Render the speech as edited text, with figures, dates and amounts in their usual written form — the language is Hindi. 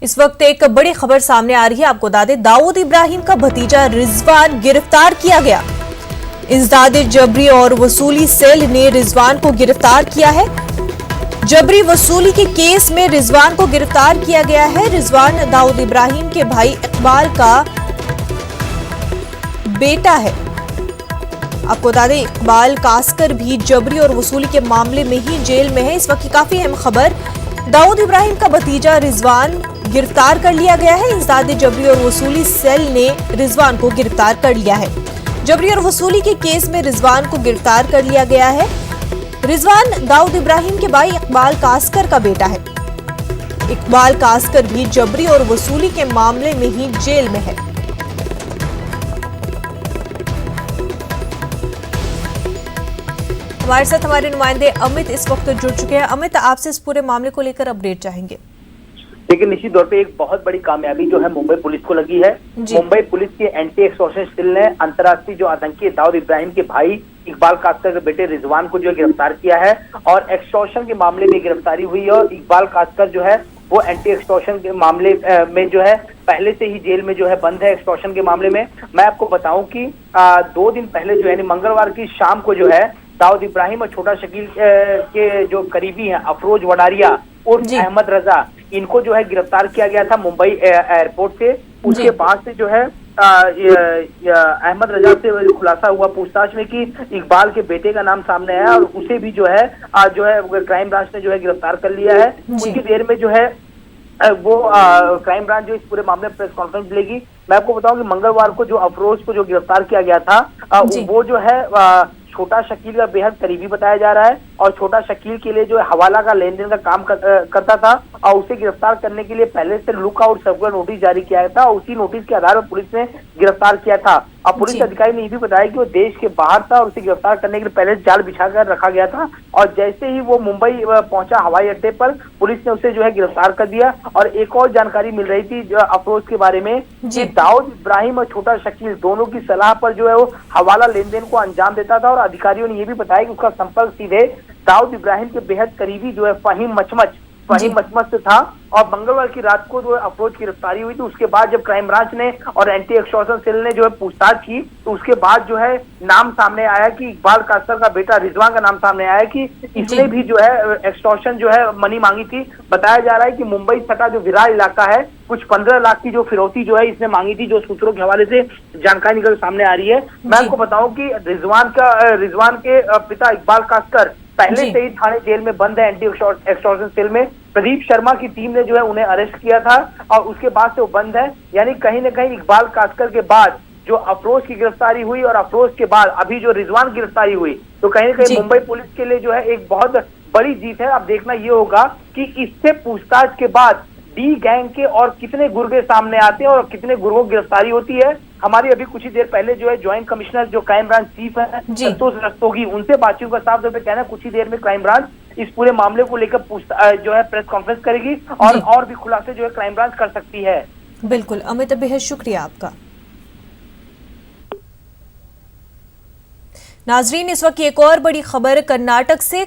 इस वक्त एक बड़ी खबर सामने आ रही है। आपको बता दें, दाऊद इब्राहिम का भतीजा रिजवान गिरफ्तार किया गया। इंसदाद जबरी और वसूली सेल ने रिजवान को गिरफ्तार किया है। जबरी वसूली के केस में रिजवान को गिरफ्तार किया गया है। रिजवान दाऊद इब्राहिम के भाई इकबाल का बेटा है। आपको बता दें, इकबाल कास्कर भी जबरी और वसूली के मामले में ही जेल में है। इस वक्त की काफी अहम खबर, दाऊद इब्राहिम का भतीजा रिजवान गिरफ्तार कर लिया गया है। इंसदाद जबरी और वसूली सेल ने रिजवान को गिरफ्तार कर लिया है। जबरी और वसूली के केस में रिजवान को गिरफ्तार कर लिया गया है। रिजवान दाऊद इब्राहिम के भाई इकबाल कास्कर का बेटा है। इकबाल कास्कर भी जबरी और वसूली के मामले में ही जेल में है। हमारे साथ हमारे नुमाइंदे अमित इस वक्त जुड़ चुके हैं। अमित, आपसे इस पूरे मामले को लेकर अपडेट चाहेंगे। लेकिन निश्चित तौर पे एक बहुत बड़ी कामयाबी जो है मुंबई पुलिस को लगी है। मुंबई पुलिस के एंटी एक्सटॉर्शन सेल ने अंतर्राष्ट्रीय जो आतंकी दाऊद इब्राहिम के भाई इकबाल कास्कर के बेटे रिजवान को जो गिरफ्तार किया है और एक्सटॉर्शन के मामले में गिरफ्तारी हुई है। और इकबाल कास्कर जो है वो एंटी एक्सटॉर्शन के मामले में जो है पहले से ही जेल में जो है बंद है। एक्सटॉर्शन के मामले में मैं आपको बताऊं कि 2 दिन पहले जो है मंगलवार की शाम को जो है दाऊद इब्राहिम और छोटा शकील के जो करीबी हैं अफरोज वडारिया उर्फ अहमद रजा, इनको जो है गिरफ्तार किया गया था मुंबई एयरपोर्ट से। उसके बाद से जो है अहमद रजा से खुलासा हुआ पूछताछ में कि इकबाल के बेटे का नाम सामने आया और उसे भी जो है क्राइम ब्रांच ने जो है गिरफ्तार कर लिया है। कुछ देर में जो है वो क्राइम ब्रांच जो इस पूरे मामले में प्रेस कॉन्फ्रेंस लेगी। मैं आपको बताऊं कि मंगलवार को जो अफरोज को जो गिरफ्तार किया गया था वो जो है छोटा शकील का बेहद करीबी बताया जा रहा है और छोटा शकील के लिए जो हवाला का लेन देन का काम करता था और उसे गिरफ्तार करने के लिए पहले से लुकआउट सर्कुलर नोटिस जारी किया था। उसी नोटिस के आधार पर पुलिस ने गिरफ्तार किया था। और पुलिस अधिकारी ने ये भी बताया कि वो देश के बाहर था और उसे गिरफ्तार करने के लिए पहले जाल बिछाकर रखा गया था। और जैसे ही वो मुंबई पहुंचा हवाई अड्डे पर, पुलिस ने उसे जो है गिरफ्तार कर दिया। और एक और जानकारी मिल रही थी जो अफरोज के बारे में कि दाऊद इब्राहिम और छोटा शकील दोनों की सलाह पर जो है वो हवाला लेन देन को अंजाम देता था। और अधिकारियों ने यह भी बताया कि उसका संपर्क सीधे दाऊद इब्राहिम के बेहद करीबी जो है फहीम मचमच से था। और मंगलवार की रात को जो है अफरोज की गिरफ्तारी हुई थी। उसके बाद जब क्राइम ब्रांच ने और एंटी एक्सटॉर्शन सेल ने जो है पूछताछ की तो उसके बाद जो है नाम सामने आया कि इकबाल कास्कर का बेटा रिजवान का नाम सामने आया कि इसने भी जो है एक्सटॉर्शन जो है मनी मांगी थी। बताया जा रहा है कि मुंबई सटा जो विरार इलाका है, कुछ 15 लाख की जो फिरौती जो है इसने मांगी थी, जो सूत्रों के हवाले से जानकारी निकल सामने आ रही है। मैं आपको बताऊं कि रिजवान के पिता इकबाल कास्कर पहले से ही थाने जेल में बंद है। एंटी एक्सटॉर्शन सेल में प्रदीप शर्मा की टीम ने जो है उन्हें अरेस्ट किया था और उसके बाद से वो बंद है। यानी कहीं न कहीं इकबाल कास्कर के बाद जो अफरोज की गिरफ्तारी हुई और अफरोज के बाद अभी जो रिजवान की गिरफ्तारी हुई, तो कहीं न कहीं मुंबई पुलिस के लिए जो है एक बहुत बड़ी जीत है। अब देखना ये होगा कि इससे पूछताछ के बाद डी गैंग के और कितने गुर्गे सामने आते हैं और कितने गुर्गों की गिरफ्तारी होती है। हमारी अभी कुछ ही देर पहले जो है ज्वाइंट कमिश्नर जो क्राइम ब्रांच चीफ है संतोष रस्तोगी, उनसे बातचीत का साफ तौर पे कहना है कुछ ही देर में क्राइम ब्रांच इस पूरे मामले को लेकर जो है प्रेस कॉन्फ्रेंस करेगी और भी खुलासे जो है क्राइम ब्रांच कर सकती है। बिल्कुल अमित, बेहद शुक्रिया आपका। नाजरीन, इस वक्त एक और बड़ी खबर कर्नाटक से।